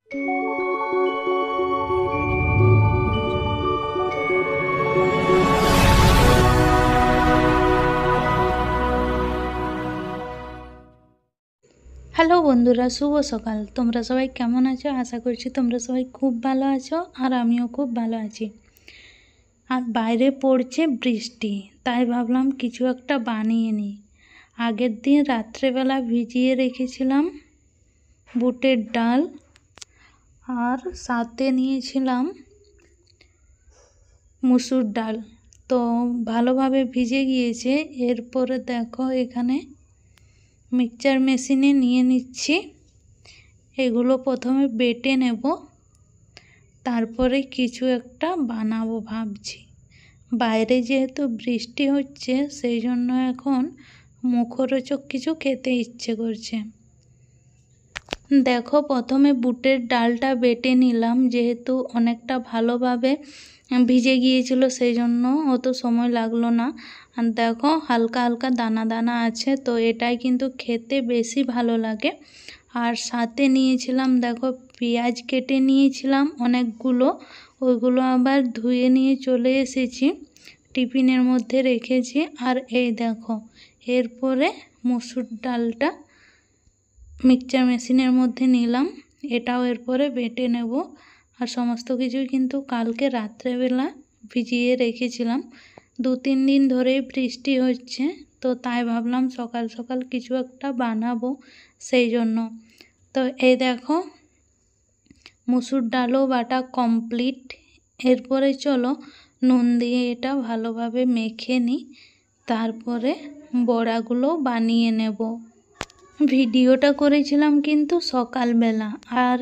Hello বন্ধুরা, শুভ সকাল। তোমরা সবাই কেমন আছো? আশা করছি তোমরা সবাই খুব ভালো আছো, আর আমিও খুব ভালো আছি। আর বাইরে পড়ছে বৃষ্টি, তাই ভাবলাম কিছু একটা বানিয়ে নিই। আগের দিন রাত্রেবেলা ভিজিয়ে রেখেছিলাম বুটের ডাল, আর সাথে নিয়েছিলাম মুসুর ডাল। তো ভালোভাবে ভিজে গিয়েছে। এরপরে দেখো এখানে মিক্সচার মেশিনে নিয়ে নিচ্ছি। এগুলো প্রথমে বেটে নেব, তারপরে কিছু একটা বানাবো ভাবছি। বাইরে যেহেতু বৃষ্টি হচ্ছে, সেই জন্য এখন মুখরোচক কিছু খেতে ইচ্ছে করছে। দেখো প্রথমে বুটের ডালটা বেটে নিলাম, যেহেতু অনেকটা ভালোভাবে ভিজে গিয়েছিল সেই জন্য অত সময় লাগলো না। আর দেখো হালকা হালকা দানা দানা আছে, তো এটাই কিন্তু খেতে বেশি ভালো লাগে। আর সাথে নিয়েছিলাম, দেখো পেঁয়াজ কেটে নিয়েছিলাম অনেকগুলো, ওইগুলো আবার ধুয়ে নিয়ে চলে এসেছি, টিফিনের মধ্যে রেখেছি। আর এই দেখো এরপরে মসুর ডালটা মিক্সচার মেশিনের মধ্যে নিলাম, এটাও এরপরে বেটে নেব। আর সমস্ত কিছুই কিন্তু কালকে রাত্রেবেলা ভিজিয়ে রেখেছিলাম। 2-3 দিন ধরেই বৃষ্টি হচ্ছে, তো তাই ভাবলাম সকাল সকাল কিছু একটা বানাবো সেই জন্য। তো এই দেখো মুসুর ডালও বাটা কমপ্লিট। এরপরে চলো নুন দিয়ে এটা ভালোভাবে মেখে নিই, তারপরে বড়াগুলো বানিয়ে নেব। ভিডিওটা করেছিলাম কিন্তু সকালবেলা, আর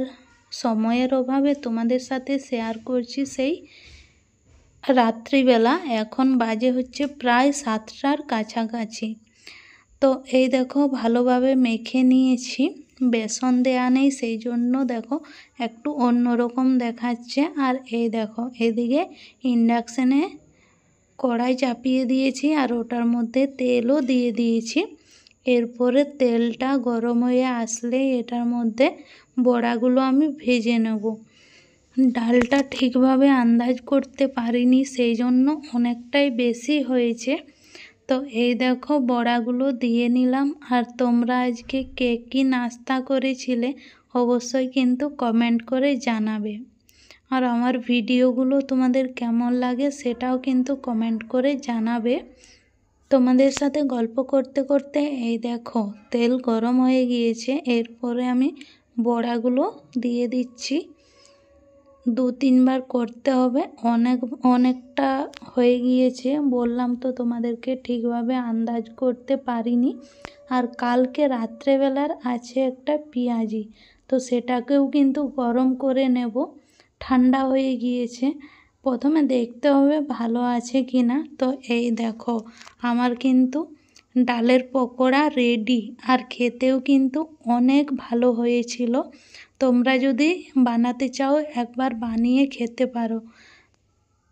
সময়ের অভাবে তোমাদের সাথে শেয়ার করছি সেই রাত্রিবেলা। এখন বাজে হচ্ছে প্রায় 7টার কাছাকাছি। তো এই দেখো ভালোভাবে মেখে নিয়েছি, বেসন দেয়া নেই সেই জন্য দেখো একটু অন্যরকম দেখাচ্ছে। আর এই দেখো এদিকে ইন্ডাকশানে কড়াই চাপিয়ে দিয়েছি, আর ওটার মধ্যে তেলও দিয়ে দিয়েছি। এরপরে তেলটা গরম হয়ে আসলে এটার মধ্যে বড়াগুলো আমি ভেজে নেব। ডালটা ঠিকভাবে আন্দাজ করতে পারিনি, সেই জন্য অনেকটাই বেশি হয়েছে। তো এই দেখো বড়াগুলো দিয়ে নিলাম। আর তোমরা আজকে কে কী নাস্তা করেছিলে অবশ্যই কিন্তু কমেন্ট করে জানাবে। আর আমার ভিডিওগুলো তোমাদের কেমন লাগে সেটাও কিন্তু কমেন্ট করে জানাবে। তোমাদের সাথে গল্প করতে করতে এই দেখো তেল গরম হয়ে গিয়েছে। এরপরে আমি বড়াগুলো দিয়ে দিচ্ছি। 2-3 বার করতে হবে, অনেকটা হয়ে গিয়েছে। বললাম তো তোমাদেরকে ঠিকভাবে আন্দাজ করতে পারিনি। আর কালকে রাত্রেবেলার আছে একটা পেঁয়াজি, তো সেটাকেও কিন্তু গরম করে নেব। ঠান্ডা হয়ে গিয়েছে, প্রথমে দেখতে হবে ভালো আছে কি না। তো এই দেখো আমার কিন্তু ডালের পকোড়া রেডি, আর খেতেও কিন্তু অনেক ভালো হয়েছিল। তোমরা যদি বানাতে চাও একবার বানিয়ে খেতে পারো।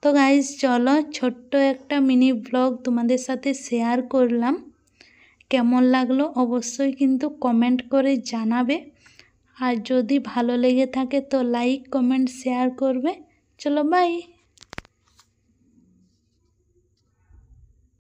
তো গাইজ চলো ছোট্ট একটা মিনি ব্লগ তোমাদের সাথে শেয়ার করলাম। কেমন লাগলো অবশ্যই কিন্তু কমেন্ট করে জানাবে। আর যদি ভালো লেগে থাকে তো লাইক কমেন্ট শেয়ার করবে। চলো বাই।